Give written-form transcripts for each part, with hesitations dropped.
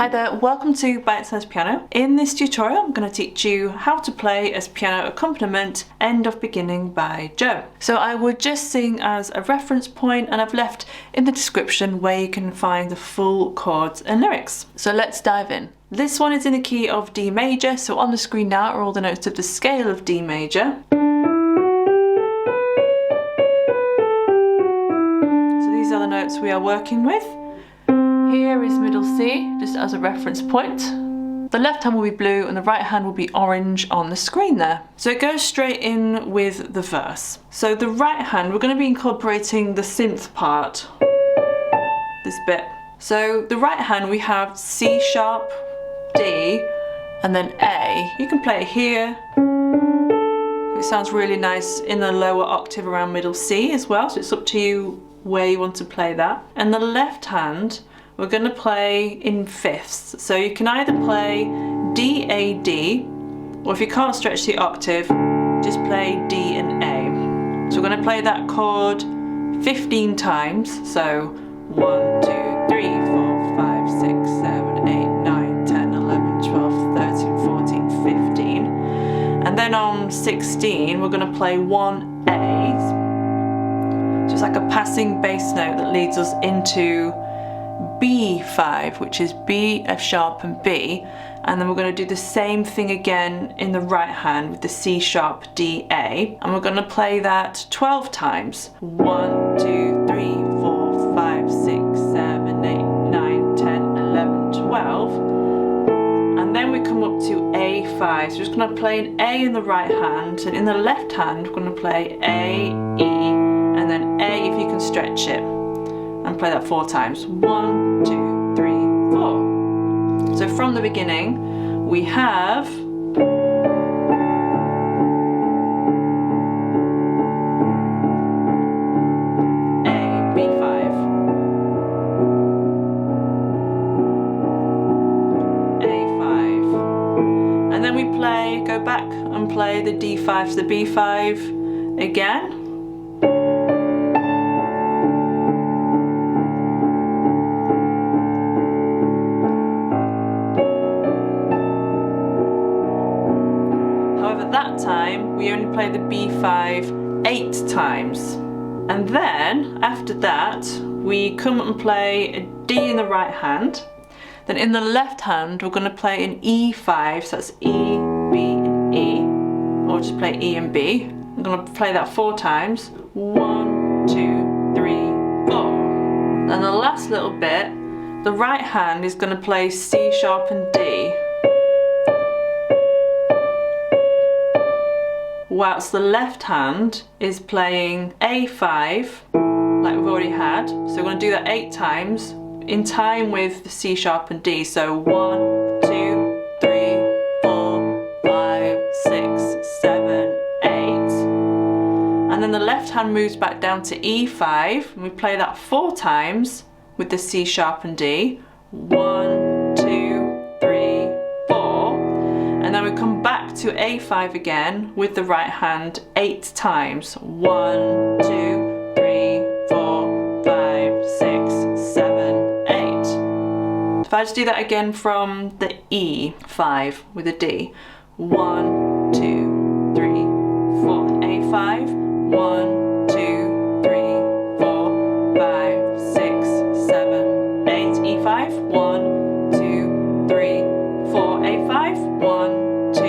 Hi there, welcome to Bitesize Piano. In this tutorial I'm going to teach you how to play as piano accompaniment End of Beginning by Djo. So I would just sing as a reference point, and I've left in the description where you can find the full chords and lyrics. So let's dive in. This one is in the key of D major, so on the screen now are all the notes of the scale of D major. So these are the notes we are working with. Here is middle C, just as a reference point. The left hand will be blue and the right hand will be orange on the screen there. So it goes straight in with the verse. So the right hand, we're going to be incorporating the synth part, this bit. So the right hand we have C sharp, D, and then A. You can play it here. It sounds really nice in the lower octave around middle C as well, so it's up to you where you want to play that. And the left hand, we're going to play in fifths. So you can either play D, A, D, or if you can't stretch the octave, just play D and A. So we're going to play that chord 15 times. So 1, 2, 3, 4, 5, 6, 7, 8, 9, 10, 11, 12, 13, 14, 15. And then on 16, we're going to play 1A. So it's like a passing bass note that leads us into B5, which is B, F sharp and B, and then we're going to do the same thing again in the right hand with the C sharp, D, A, and we're going to play that 12 times. 1, 2, 3, 4, 5, 6, 7, 8, 9, 10, 11, 12, and then we come up to A5, so we're just going to play an A in the right hand, and in the left hand we're going to play A, E, and then A if you can stretch it. And play that 4 times. 1, 2, 3, 4. So from the beginning, we have A, B5, A5, and then we go back and play the D5 to the B5 again. That time we only play the B5 8 times, and then after that we come and play a D in the right hand. Then in the left hand we're going to play an E5, so that's E, B and E, or just play E and B. I'm going to play that 4 times. 1, 2, 3, 4. And the last little bit, the right hand is going to play C sharp and D, whilst the left hand is playing A5 like we've already had. So we're going to do that 8 times in time with the C sharp and D. So 1, 2, 3, 4, 5, 6, 7, 8. And then the left hand moves back down to E5 and we play that 4 times with the C sharp and D. 1, 2, 3, 4. And then we come back to A5 again with the right hand 8 times. 1, 2, 3, 4, 5, 6, 7, 8. If I just do that again from the E5 with a D. 1, 2, 3, 4, A5. 1, 2, 3, 4, 5, 6, 7, 8. E5. 1, 2, 3, 4, A5. 1, 2,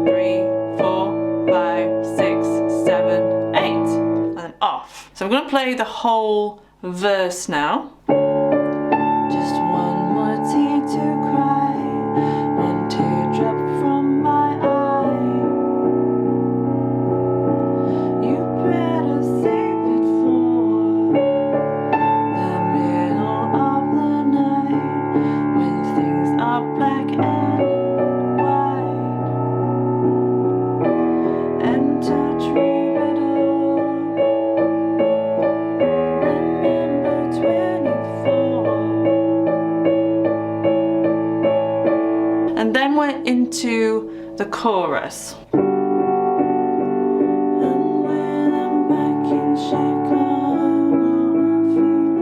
3, 4, 5, 6, 7, 8. And then off. So I'm going to play the whole verse now. Just one more tear to cry, one teardrop from my eye. You better save it for the middle of the night, when things are black and white, and touch read it all. Remember 24. And then we're into the chorus. And when I'm back in Chicago, I feel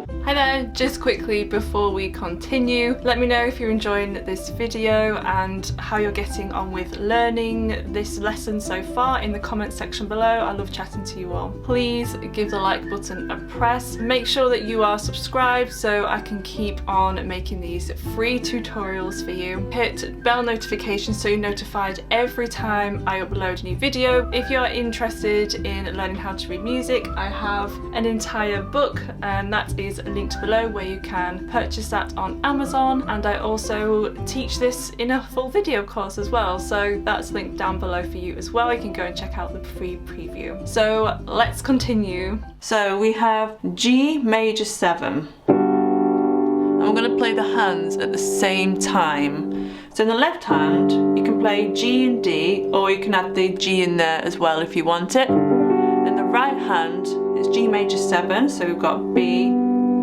it. Hi there, Just quickly before we continue, let me know if you're enjoying this video and how you're getting on with learning this lesson so far in the comments section below. I love chatting to you all. Please give the like button a press. Make sure that you are subscribed so I can keep on making these free tutorials for you. Hit bell notifications so you're notified every time I upload a new video. If you're interested in learning how to read music, I have an entire book, and that is linked below where you can purchase that on Amazon, and I also teach this in a full video course as well, so that's linked down below for you as well. You can go and check out the free preview. So let's continue. So we have G major 7, and we're going to play the hands at the same time. So in the left hand you can play G and D, or you can add the G in there as well if you want it. In the right hand it's G major 7, so we've got B,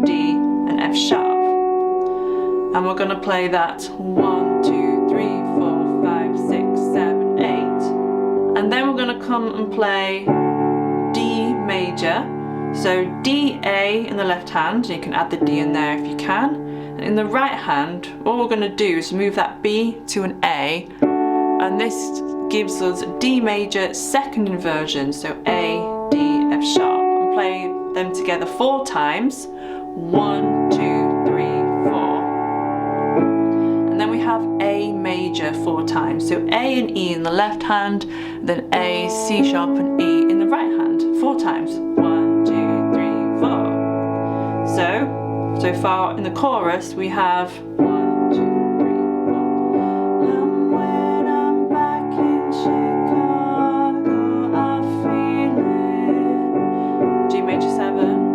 D and F sharp, and we're going to play that 1, 2, 3, 4, 5, 6, 7, 8, and then we're going to come and play D major. So D, A in the left hand, and you can add the D in there if you can, and in the right hand all we're going to do is move that B to an A, and this gives us D major second inversion, so A, D, F sharp, and play them together 4 times. 1, 2, 3, 4, and then we have A major 4 times, so A and E in the left hand, then A, C sharp and E in the right hand 4 times. 1, 2, 3, 4. So far in the chorus we have 1, 2, 3, 4. And when I'm back in Chicago, I feel it. G major 7.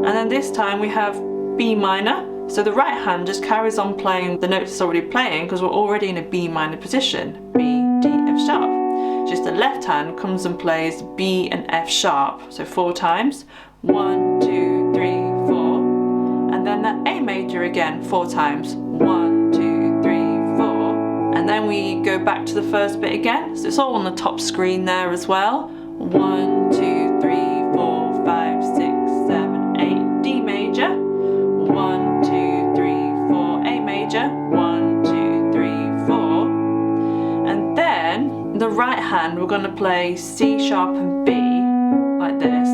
And then this time we have B minor, so the right hand just carries on playing the notes it's already playing because we're already in a B minor position. B, D, F sharp. Just the left hand comes and plays B and F sharp, so 4 times. 1, 2, 3, 4. And then that A major again 4 times. 1, 2, 3, 4. And then we go back to the first bit again, so it's all on the top screen there as well. 1, 2, 3, 4, 5, 6, 7, 8, D major, 1, 2, 3, 4, A major, 1, 2, 3, 4, and then the right hand we're going to play C sharp and B like this,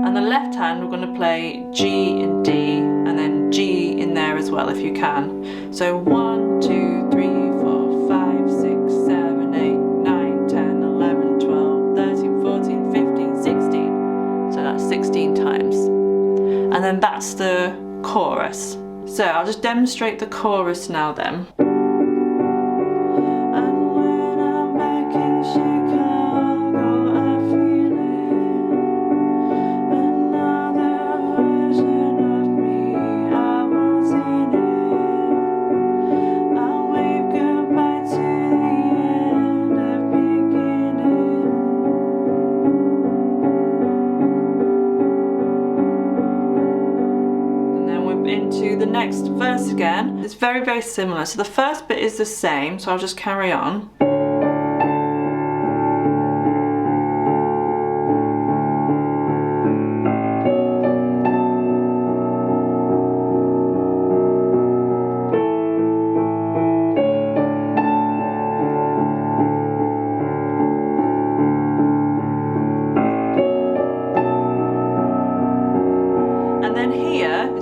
and the left hand we're going to play G and D, and then G in there as well if you can. So 1, 2, 3, 4, 5, 6, 7, 8, 9, 10, 11, 12, 13, 14, 15, 16. So that's 16 times. And then that's the chorus. So I'll just demonstrate the chorus now then. And when I'm back in Chicago, I feel it. Another version of me, I was in it. I'll wave goodbye to the end of beginning. Into the next verse again. It's very, very similar. So the first bit is the same, so I'll just carry on.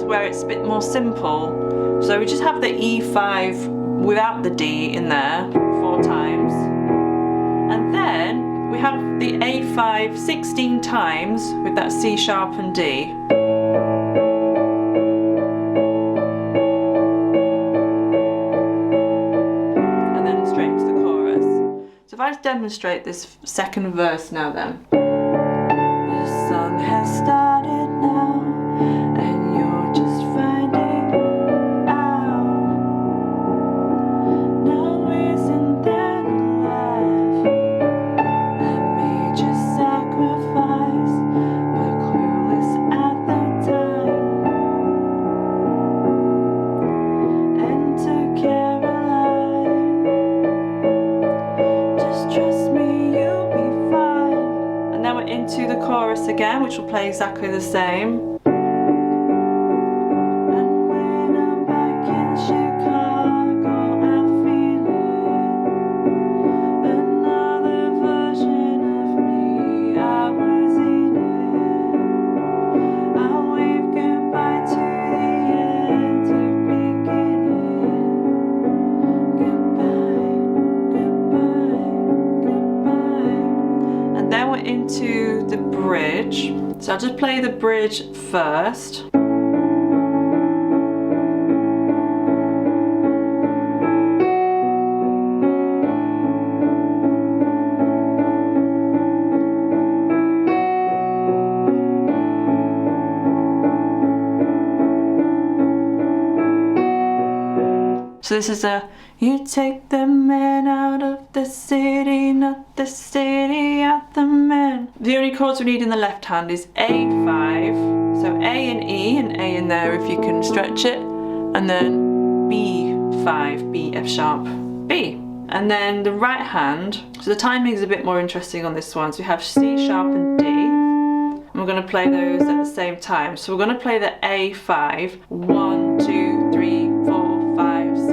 Where it's a bit more simple, so we just have the E5 without the D in there 4 times, and then we have the A5 16 times with that C sharp and D, and then straight into the chorus. So if I just demonstrate this second verse now then. The sun has started now, and you're just finding out. Now isn't that life? A major sacrifice, but clueless at the time. Enter Caroline. Just trust me, you'll be fine. And now we're in into the chorus again, which will play exactly the same. Into the bridge. So I'll just play the bridge first. So this is a, you take the man out of the city, not the city out the man. The only chords we need in the left hand is A5, so A and E, and A in there if you can stretch it, and then B5, B, F sharp, B. And then the right hand, so the timing is a bit more interesting on this one, so we have C sharp and D, and we're going to play those at the same time. So we're going to play the A5, 1, 2, 3, 4, 5, 6,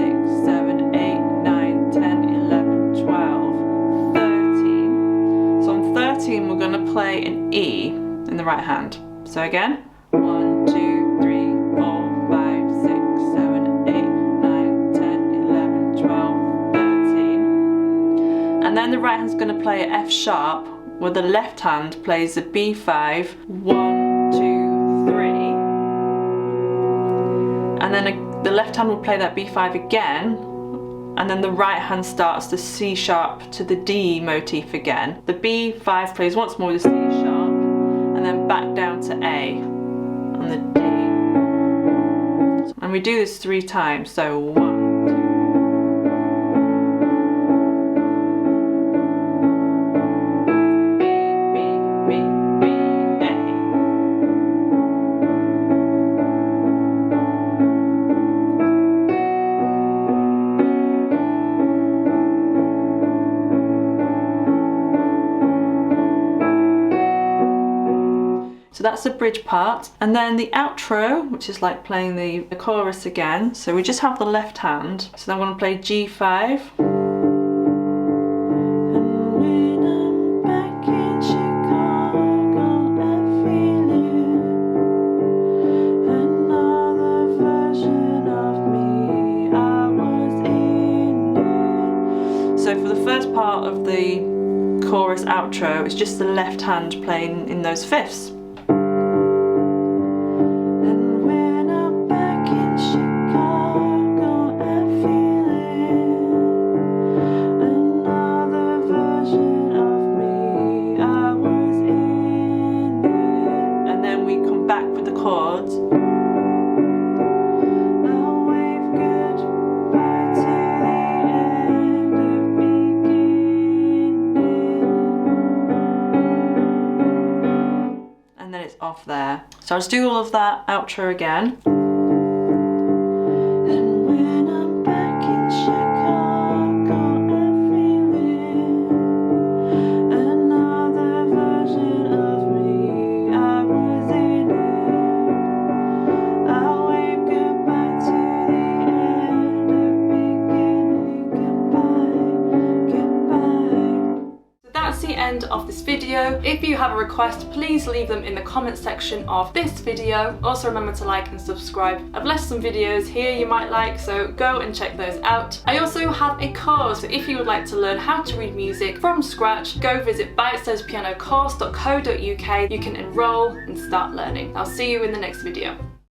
7, 8, 9, 10, 11, 12, 13. So on 13 we're going to play an E in the right hand. So again, 1, 2, 3, 4, 5, 6, 7, 8, 9, 10, 11, 12, 13. And then the right hand's going to play an F sharp, where the left hand plays a B5, 1, 2, 3. And then the left hand will play that B5 again, and then the right hand starts the C sharp to the D motif again. The B5 plays once more with the C sharp, and then back down to A on the D. And we do this 3 times, so 1, 2. So that's the bridge part, and then the outro, which is like playing the chorus again. So we just have the left hand, so then I'm going to play G5. So for the first part of the chorus outro, it's just the left hand playing in those fifths. Chords. And then it's off there. So I'll just do all of that outro again. And when I'm back in Chicago, I'm feeling another version of me. I was in it. The end of this video. If you have a request, please leave them in the comment section of this video. Also remember to like and subscribe. I've left some videos here you might like, so go and check those out. I also have a course, so if you would like to learn how to read music from scratch, go visit Bitesize Piano Course.co.uk. You can enroll and start learning. I'll see you in the next video.